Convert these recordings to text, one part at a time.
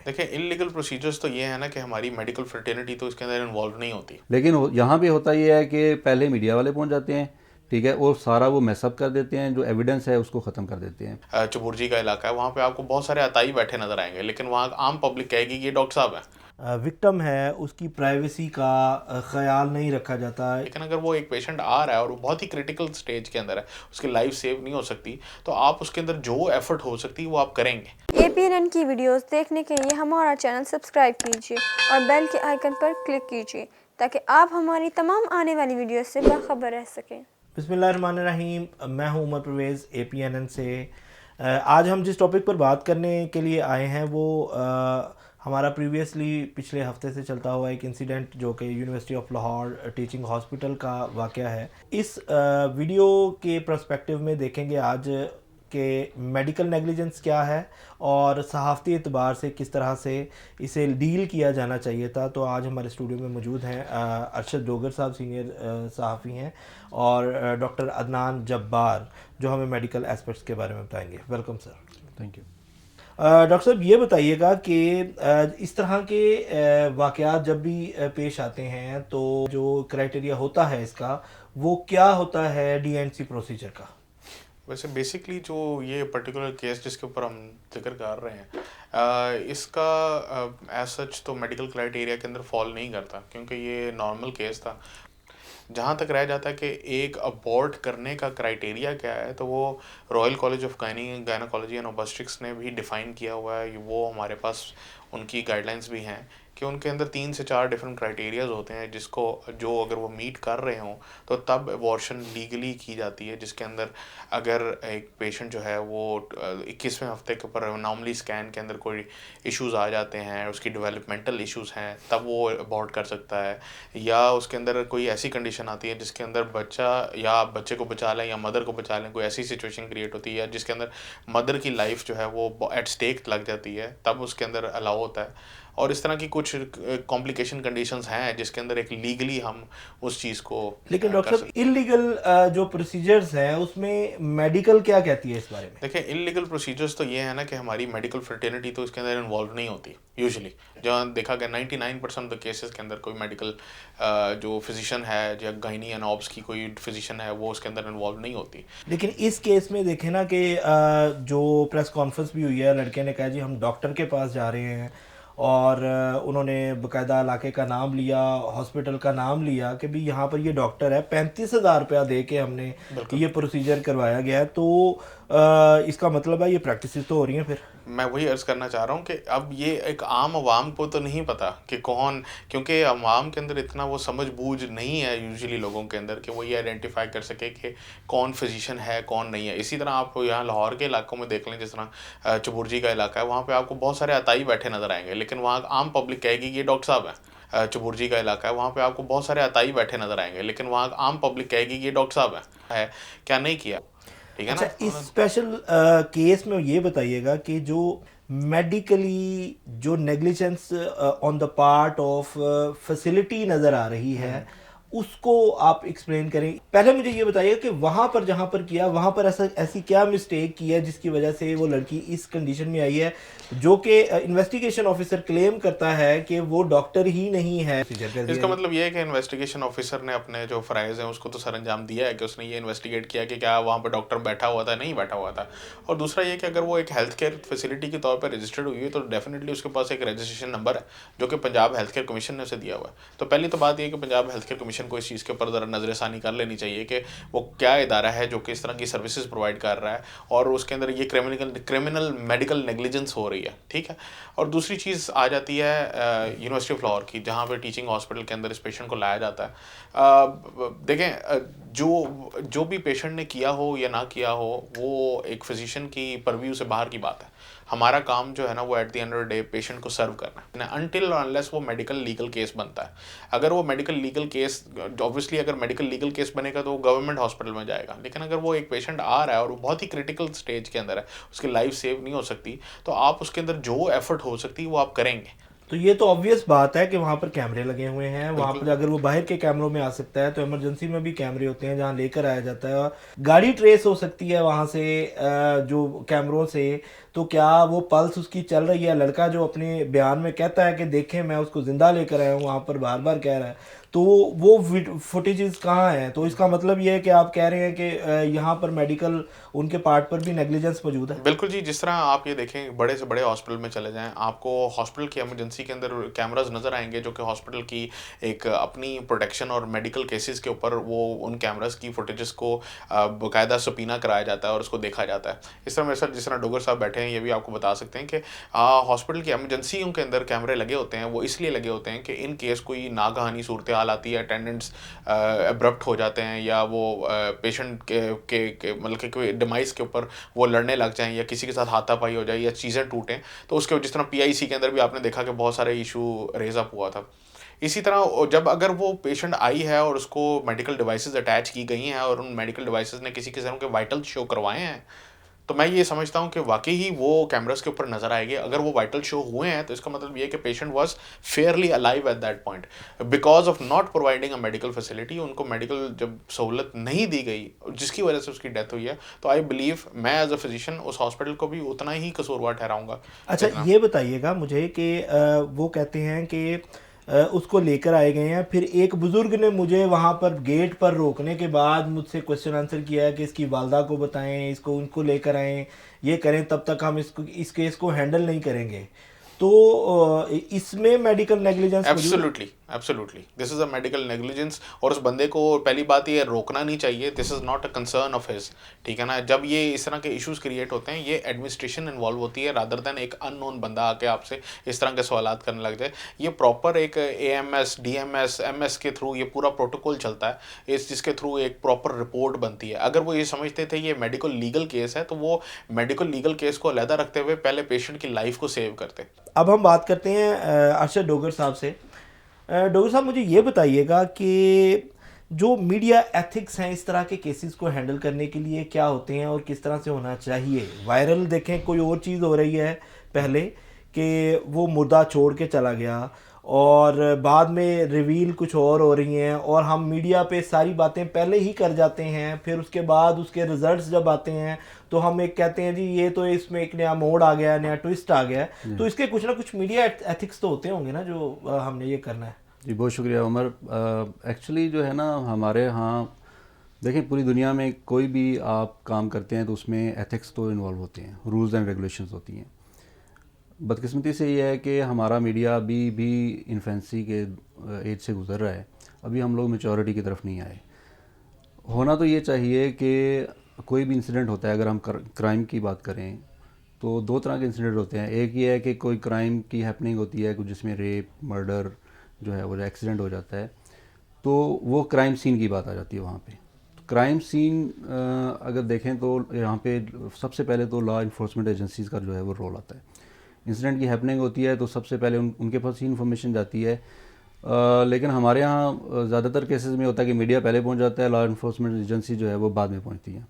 देखिए illegal procedures तो ये है ना कि हमारी मेडिकल फ्रेटर्निटी तो इसके अंदर इन्वॉल्व नहीं होती। लेकिन यहाँ भी होता ये है कि पहले मीडिया वाले पहुंच जाते हैं, ठीक है, और सारा वो मैसअप कर देते हैं, जो एविडेंस है उसको ख़त्म कर देते हैं। चुबुर्जी का इलाका है, वहाँ पे आपको बहुत सारे अताई बैठे नजर आएंगे, लेकिन वहाँ आम पब्लिक कहेगी कि ये डॉक्टर साहब हैं। विक्टिम है उसकी प्राइवेसी का ख्याल नहीं रखा जाता है। लेकिन अगर वो एक पेशेंट आ रहा है और वो बहुत ही क्रिटिकल स्टेज के अंदर है, उसकी लाइफ सेव नहीं हो सकती, तो आप उसके अंदर जो एफर्ट हो सकती है वो आप करेंगे। APNN की वीडियोस देखने के लिए हमारा चैनल सब्सक्राइब कीजिए और बेल के आइकन पर क्लिक कीजिए ताकि आप हमारी तमाम आने वाली वीडियोस से बाखबर रह सकें। बिस्मिल्लाहिर्रहमानिर्रहीम, मैं हूं उमर परवेज़ APNN से। आज हम जिस टॉपिक पर बात करने के लिए आए हैं वो हमारा पिछले हफ्ते से चलता हुआ एक इंसिडेंट जो कि university of Lahore teaching hospital का वाक़या है। इस वीडियो के पर्सपेक्टिव में देखेंगे आज कि मेडिकल नेग्लिजेंस क्या है और सहाफ़ती एतबार से किस तरह से इसे डील किया जाना चाहिए था। तो आज हमारे स्टूडियो में मौजूद हैं अरशद डोगर साहब, सीनियर सहाफ़ी हैं, और डॉक्टर अदनान जब्बार जो हमें मेडिकल एस्पेक्ट्स के बारे में बताएंगे। Welcome sir. Thank you. Doctor साहब, ये बताइएगा कि इस तरह के वाक़यात जब भी पेश आते हैं तो जो क्राइटेरिया होता है इसका वो क्या होता है DNC प्रोसीजर का? वैसे बेसिकली जो ये पर्टिकुलर केस जिसके ऊपर हम जिक्र कर रहे हैं, इसका एज सच तो मेडिकल क्राइटेरिया के अंदर फॉल नहीं करता, क्योंकि ये नॉर्मल केस था। जहाँ तक रह जाता है कि एक अबॉर्ट करने का क्राइटेरिया क्या है, तो वो Royal College of Gynaecology and Obstetrics ने भी डिफ़ाइन किया हुआ है। वो हमारे पास उनकी गाइडलाइंस भी हैं कि उनके अंदर 3 से 4 डिफरेंट क्राइटेरियाज होते हैं जिसको जो अगर वो मीट कर रहे हों तो तब अबॉर्शन लीगली की जाती है। जिसके अंदर अगर एक पेशेंट जो है वो 21वें हफ्ते के ऊपर नॉर्मली स्कैन के अंदर कोई इश्यूज़ आ जाते हैं, उसकी डेवलपमेंटल इश्यूज़ हैं, तब वो अबॉर्ट कर सकता है। या उसके अंदर कोई ऐसी कंडीशन आती है जिसके अंदर बच्चा या आप बच्चे को बचा लें या मदर को बचा लें, कोई ऐसी सिचुएशन क्रिएट होती है या जिसके अंदर मदर की लाइफ जो है वो एट स्टेक लग जाती है, तब उसके अंदर अलाउ होता है। और इस तरह की कुछ कॉम्प्लिकेशन कंडीशंस हैं जिसके अंदर एक लीगली हम उस चीज़ को लेकिन डॉक्टर साहब, इलीगल जो प्रोसीजर्स हैं उसमें मेडिकल क्या कहती है इस बारे में? देखिए इलीगल प्रोसीजर्स तो ये है ना कि हमारी मेडिकल फ्रेटर्निटी तो इसके अंदर इन्वॉल्व नहीं होती यूजुअली। जहाँ देखा गया 99% ऑफ द केसेस के अंदर कोई मेडिकल जो फिजिशियन है या गायनी एंड ऑब्स की कोई फिजिशियन है वो उसके अंदर इन्वॉल्व नहीं होती। लेकिन इस केस में देखें ना कि जो प्रेस कॉन्फ्रेंस भी हुई है, लड़के ने कहा जी हम डॉक्टर के पास जा रहे हैं, और उन्होंने बाकायदा इलाके का नाम लिया, हॉस्पिटल का नाम लिया कि भी यहाँ पर ये डॉक्टर है, 35,000 रुपया दे के हमने ये प्रोसीजर करवाया गया है। तो इसका मतलब है ये प्रैक्टिस तो हो रही हैं। फिर मैं वही अर्ज़ करना चाह रहा हूँ कि अब ये एक आम आवाम को तो नहीं पता कि कौन, क्योंकि आवाम के अंदर इतना वो समझ बूझ नहीं है यूजुअली लोगों के अंदर कि वो ये आइडेंटिफाई कर सके कि कौन फिजिशियन है कौन नहीं है। इसी तरह आप यहाँ लाहौर के इलाकों में देख लें, जिस तरह चुबुर्जी का इलाका है, वहाँ पे आपको बहुत सारे अताई बैठे नजर आएंगे, लेकिन वहाँ आम पब्लिक कहेगी कि ये डॉक्टर साहब हैं। चुबुर्जी का इलाका है, वहाँ पे आपको बहुत सारे अताई बैठे नजर आएंगे, लेकिन वहाँ आम पब्लिक कहेगी कि ये डॉक्टर साहब हैं। क्या नहीं किया, ठीक है अच्छा, ना। इस स्पेशल केस में ये बताइएगा कि जो मेडिकली जो negligence on the part of facility नज़र आ रही है उसको आप एक्सप्लेन करें। पहले मुझे ये बताइए कि वहाँ पर जहाँ पर किया वहाँ पर ऐसी क्या मिस्टेक की है जिसकी वजह से वो लड़की इस कंडीशन में आई है, जो कि इन्वेस्टिगेशन ऑफिसर क्लेम करता है कि वो डॉक्टर ही नहीं है। इसका मतलब ये है कि इन्वेस्टिगेशन ऑफिसर ने अपने जो फ़राइज़ हैं उसको तो सर अंजाम दिया है कि उसने ये इन्वेस्टिगेट किया कि क्या वहाँ पर डॉक्टर बैठा हुआ था, नहीं बैठा हुआ था। और दूसरा ये कि अगर वो एक हेल्थ केयर फैसिलिटी के तौर पर रजिस्टर्ड हुई है तो डेफिनेटली उसके पास एक रजिस्ट्रेशन नंबर है जो कि पंजाब हेल्थ केयर कमीशन ने उसे दिया हुआ है। तो पहली तो बात ये कि पंजाब हेल्थ केयर कमीशन को इस चीज़ के ऊपर ज़रा नज़रसानी कर लेनी चाहिए कि वो क्या इदारा है जो कि इस तरह की सर्विसेज प्रोवाइड कर रहा है और उसके अंदर ये क्रिमिनल मेडिकल नेग्लिजेंस हो रही है, ठीक है। और दूसरी चीज़ आ जाती है यूनिवर्सिटी ऑफ लाहौर की, जहाँ पे टीचिंग हॉस्पिटल के अंदर इस पेशेंट को लाया जाता है। देखें जो भी पेशेंट ने किया हो या ना किया हो वो एक फिजिशियन की परव्यू से बाहर की बात है। हमारा काम जो है ना वो at the end of the day patient को सर्व करना है, अनटिल और अनलेस वो मेडिकल लीगल केस बनता है। अगर वो मेडिकल लीगल केस, ऑब्वियसली अगर मेडिकल लीगल केस बनेगा तो वो गवर्नमेंट हॉस्पिटल में जाएगा, लेकिन अगर वो एक पेशेंट आ रहा है और वो बहुत ही क्रिटिकल स्टेज के अंदर है, उसकी लाइफ सेव नहीं हो सकती, तो आप उसके अंदर जो एफर्ट हो सकती है वो आप करेंगे। तो ये तो ऑब्वियस बात है कि वहाँ पर कैमरे लगे हुए हैं, वहाँ पर अगर वो बाहर के कैमरों में आ सकता है तो इमरजेंसी में भी कैमरे होते हैं जहाँ लेकर आया जाता है और गाड़ी ट्रेस हो सकती है वहाँ से जो कैमरों से। तो क्या वो पल्स उसकी चल रही है? लड़का जो अपने बयान में कहता है कि देखें मैं उसको ज़िंदा लेकर आया हूँ, वहाँ पर बार बार कह रहा है, तो वो फुटेजेस कहाँ हैं? तो इसका मतलब ये है कि आप कह रहे हैं कि यहाँ पर मेडिकल उनके पार्ट पर भी नेग्लिजेंस मौजूद है। बिल्कुल जी, जिस तरह आप ये देखें बड़े से बड़े हॉस्पिटल में चले जाएँ, आपको हॉस्पिटल की इमरजेंसी के अंदर कैमराज़ नज़र आएँगे जो कि हॉस्पिटल की एक अपनी प्रोटेक्शन और मेडिकल केसेज़ के ऊपर वो उन कैमराज़ की फुटेजेस को बाकायदा सबीना कराया जाता है और उसको देखा जाता है। इस तरह मेरे साथ जिस तरह डोगर साहब बैठे हैं, ये भी आपको बता सकते हैं कि हॉस्पिटल की इमरजेंसियों के अंदर कैमरे लगे होते हैं, वो इसलिए लगे होते हैं कि इन केस कोई नागहानी सूरत-ए-हाल आती है, अटेंडेंट्स अब्रप्ट हो जाते हैं या वो पेशेंट के मतलब कि कोई डिवाइस के ऊपर वो लड़ने लग जाएँ या किसी के साथ हाथापाई हो जाए या चीज़ें टूटें, तो उसके जिस तरह पीआईसी के अंदर भी आपने देखा कि बहुत सारे इशू रेज़ अप हुआ था। इसी तरह जब अगर वो पेशेंट आई है और उसको मेडिकल डिवाइसेज़ अटैच की गई हैं और उन मेडिकल डिवाइसेज़ ने किसी किस्म के वाइटल्स शो करवाए हैं, तो मैं ये समझता हूँ कि वाक़ई ही वो कैमराज़ के ऊपर नज़र आएँगे। अगर वो वाइटल शो हुए हैं, तो इसका मतलब ये है कि patient was Fairlie alive at that point. Because of not providing a medical facility, उनको मेडिकल जब सहूलत नहीं दी गई, जिसकी वजह से उसकी डेथ हुई है, तो आई बिलीव मैं एज़ अ फिज़िशियन उस हॉस्पिटल को भी उतना ही कसूरवार ठहराऊँगा। अच्छा, जितना ये बताइएगा मुझे कि वो कहते हैं कि उसको लेकर आए गए हैं, फिर एक बुज़ुर्ग ने मुझे वहाँ पर गेट पर रोकने के बाद मुझसे क्वेश्चन आंसर किया है कि इसकी वालदा को बताएं, इसको उनको लेकर आएं, ये करें, तब तक हम इस केस को हैंडल नहीं करेंगे। तो इसमें मेडिकल नेग्लिजेंस मौजूद है? Absolutely, absolutely this is a medical negligence और उस बंदे को पहली बात ये रोकना नहीं चाहिए। This is not a concern of his, ठीक है ना? जब ये इस तरह के इश्यूज क्रिएट होते हैं, ये एडमिनिस्ट्रेशन इन्वॉल्व होती है रादर देन एक अननोन बंदा आके आपसे इस तरह के सवालात करने लग जाए। ये प्रॉपर एक एएमएस, डीएमएस, एमएस के थ्रू ये पूरा प्रोटोकॉल चलता है, इस जिसके थ्रू एक प्रॉपर रिपोर्ट बनती है। अगर वो ये समझते थे ये मेडिकल लीगल केस है, तो वो मेडिकल लीगल केस को अलहदा रखते हुए पहले पेशेंट की लाइफ को सेव करते। अब हम बात करते हैं अरशद डोगर साहब से। डोगर साहब, मुझे ये बताइएगा कि जो मीडिया एथिक्स हैं इस तरह के केसेस को हैंडल करने के लिए क्या होते हैं और किस तरह से होना चाहिए? वायरल देखें कोई और चीज़ हो रही है पहले कि वो मुर्दा छोड़ के चला गया और बाद में रिवील कुछ और हो रही हैं और हम मीडिया पे सारी बातें पहले ही कर जाते हैं, फिर उसके बाद उसके रिजल्ट्स जब आते हैं तो हम एक कहते हैं जी ये तो इसमें एक नया मोड़ आ गया, नया ट्विस्ट आ गया। तो इसके कुछ ना कुछ मीडिया एथिक्स तो होते होंगे ना जो हमने ये करना है। जी बहुत शुक्रिया उमर। एक्चुअली जो है ना हमारे यहाँ देखें पूरी दुनिया में कोई भी आप काम करते हैं तो उसमें एथिक्स तो इन्वॉल्व होते हैं, रूल्स एंड रेगुलेशंस होती हैं। बदकिस्मती से ये है कि हमारा मीडिया अभी भी इन्फेंसी के एज से गुज़र रहा है, अभी हम लोग मेचोरिटी की तरफ नहीं आए। होना तो ये चाहिए कि कोई भी इंसिडेंट होता है, अगर हम क्राइम की बात करें तो दो तरह के इंसिडेंट होते हैं। एक ये है कि कोई क्राइम की हैपनिंग होती है कुछ जिसमें रेप, मर्डर जो है वो एक्सीडेंट हो जाता है, तो वो क्राइम सीन की बात आ जाती है वहाँ पे। क्राइम सीन अगर देखें तो यहाँ पे सबसे पहले तो लॉ इन्फोर्समेंट एजेंसीज़ का जो है वो रोल आता है। इंसिडेंट की हैपनिंग होती है तो सबसे पहले उनके पास ही इन्फॉर्मेशन जाती है। लेकिन हमारे यहाँ ज़्यादातर केसेस में होता है कि मीडिया पहले पहुँच जाता है, लॉ इन्फोर्समेंट एजेंसी जो है वो बाद में पहुँचती है।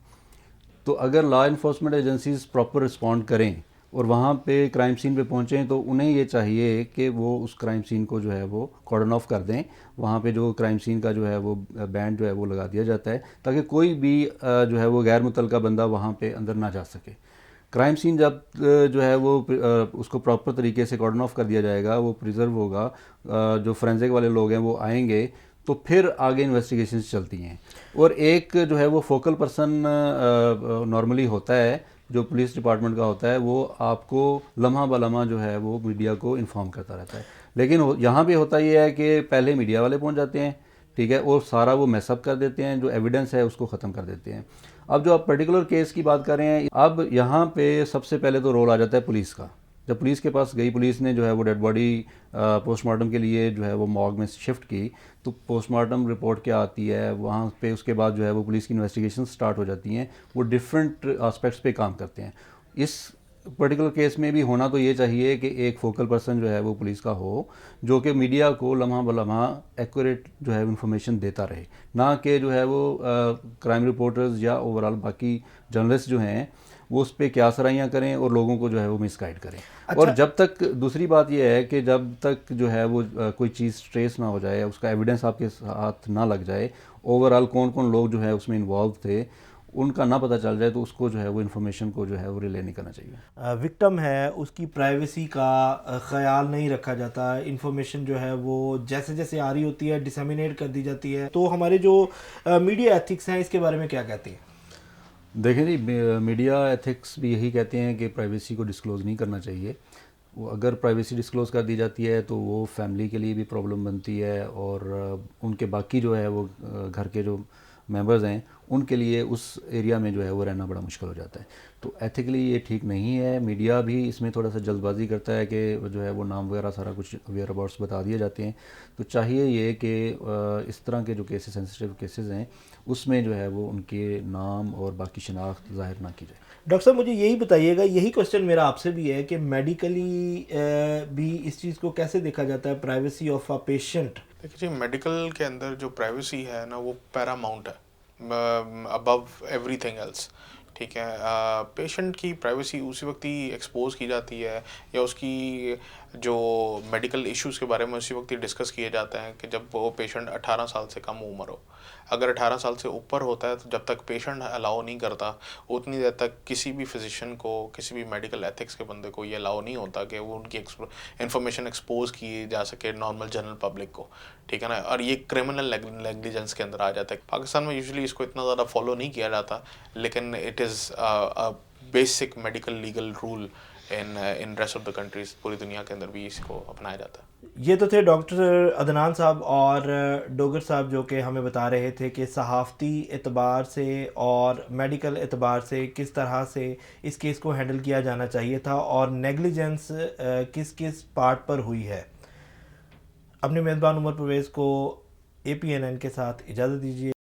तो अगर law enforcement agencies proper respond करें और वहाँ पे क्राइम सीन पे पहुँचें तो उन्हें ये चाहिए कि वो उस क्राइम सीन को जो है वो कॉर्डन ऑफ कर दें। वहाँ पे जो क्राइम सीन का जो है वो बैंड जो है वो लगा दिया जाता है ताकि कोई भी जो है वो गैर मुतल्लका बंदा वहाँ पे अंदर ना जा सके। क्राइम सीन जब जो है वो उसको प्रॉपर तरीके से कॉर्डन ऑफ कर दिया जाएगा, वो प्रिजर्व होगा, जो फोरेंसिक वाले लोग हैं वो आएंगे, तो फिर आगे इन्वेस्टिगेशंस चलती हैं। और एक जो है वो फोकल पर्सन नॉर्मली होता है जो पुलिस डिपार्टमेंट का होता है, वो आपको लम्हा बलम्हा जो है वो मीडिया को इन्फॉर्म करता रहता है। लेकिन यहाँ पे होता ये है कि पहले मीडिया वाले पहुँच जाते हैं, ठीक है, और सारा वो मैसअप कर देते हैं, जो एविडेंस है उसको ख़त्म कर देते हैं। अब जो आप पर्टिकुलर केस की बात कर रहे हैं, अब यहाँ पे सबसे पहले तो रोल आ जाता है पुलिस का। जब पुलिस के पास गई, पुलिस ने जो है वो डेड बॉडी पोस्टमार्टम के लिए जो है वो मॉर्ग में शिफ्ट की, तो पोस्टमार्टम रिपोर्ट क्या आती है वहाँ पे, उसके बाद जो है वो पुलिस की इन्वेस्टिगेशन स्टार्ट हो जाती हैं। वो डिफरेंट एस्पेक्ट्स पे काम करते हैं। इस पर्टिकुलर केस में भी होना तो ये चाहिए कि एक फोकल पर्सन जो है वो पुलिस का हो, जो कि मीडिया को लम्हा बलम्हा एक्यूरेट जो है इंफॉर्मेशन देता रहे, ना कि जो है वो क्राइम रिपोर्टर्स या ओवरऑल बाकी जर्नलिस्ट जो हैं वो उस पर क्या सराहियाँ करें और लोगों को जो है वो मिसगाइड करें। अच्छा। और जब तक दूसरी बात यह है कि जब तक जो है वो कोई चीज़ ट्रेस ना हो जाए, उसका एविडेंस आपके साथ ना लग जाए, ओवरऑल कौन कौन लोग जो है उसमें इन्वॉल्व थे, उनका ना पता चल जाए तो उसको जो है वो इन्फॉर्मेशन को जो है वो रिले नहीं करना चाहिए। विक्टिम है उसकी प्राइवेसी का ख्याल नहीं रखा जाता, इंफॉर्मेशन जो है वो जैसे जैसे आ रही होती है डिसमिनेट कर दी जाती है। तो हमारे जो मीडिया एथिक्स हैं इसके बारे में क्या कहते हैं? देखें जी, मीडिया एथिक्स भी यही कहते हैं कि प्राइवेसी को डिस्क्लोज़ नहीं करना चाहिए। वो अगर प्राइवेसी डिस्क्लोज़ कर दी जाती है तो वो फैमिली के लिए भी प्रॉब्लम बनती है और उनके बाकी जो है वो घर के जो मेंबर्स हैं उनके लिए उस एरिया में जो है वो रहना बड़ा मुश्किल हो जाता है। तो एथिकली ये ठीक नहीं है। मीडिया भी इसमें थोड़ा सा जल्दबाजी करता है कि जो है वो नाम वगैरह सारा कुछ वेयर अबाउट्स बता दिए जाते हैं। तो चाहिए ये कि इस तरह के जो केसेस सेंसिटिव केसेस हैं उसमें जो है वो उनके नाम और बाकी शनाख्त ज़ाहिर ना की जाए। डॉक्टर साहब मुझे यही बताइएगा, यही क्वेश्चन मेरा आपसे भी है कि मेडिकली भी इस चीज़ को कैसे देखा जाता है, प्राइवेसी ऑफ अ पेशेंट? देखिए जी, मेडिकल के अंदर जो प्राइवेसी है ना वो पैरामाउंट है, अबव एवरीथिंग एल्स। ठीक है, पेशेंट की प्राइवेसी उसी वक्त ही एक्सपोज की जाती है या उसकी जो मेडिकल इश्यूज़ के बारे में उसी वक्त ही डिस्कस किए जाते हैं कि जब वो पेशेंट 18 साल से कम उम्र हो। अगर 18 साल से ऊपर होता है तो जब तक पेशेंट अलाउ नहीं करता उतनी देर तक किसी भी फिजिशियन को, किसी भी मेडिकल एथिक्स के बंदे को ये अलाउ नहीं होता कि वो उनकी इन्फॉर्मेशन एक्सपोज की जा सके नॉर्मल जनरल पब्लिक को। ठीक है ना, और ये क्रिमिनल नेग्लिजेंस के अंदर आ जाता है। पाकिस्तान में यूजुअली इसको इतना ज़्यादा फॉलो नहीं किया जाता, लेकिन it is a basic medical legal rule in rest of the countries. पूरी दुनिया के अंदर भी इसको अपनाया जाता है। ये तो थे डॉक्टर अदनान साहब और डोगर साहब जो कि हमें बता रहे थे कि सहाफ़ती एतबार से और मेडिकल एतबार से किस तरह से इस केस को हैंडल किया जाना चाहिए था और नेग्लिजेंस किस किस पार्ट पर हुई है। अपने मेज़बान उमर परवेज़ को APNN के साथ इजाज़त दीजिए।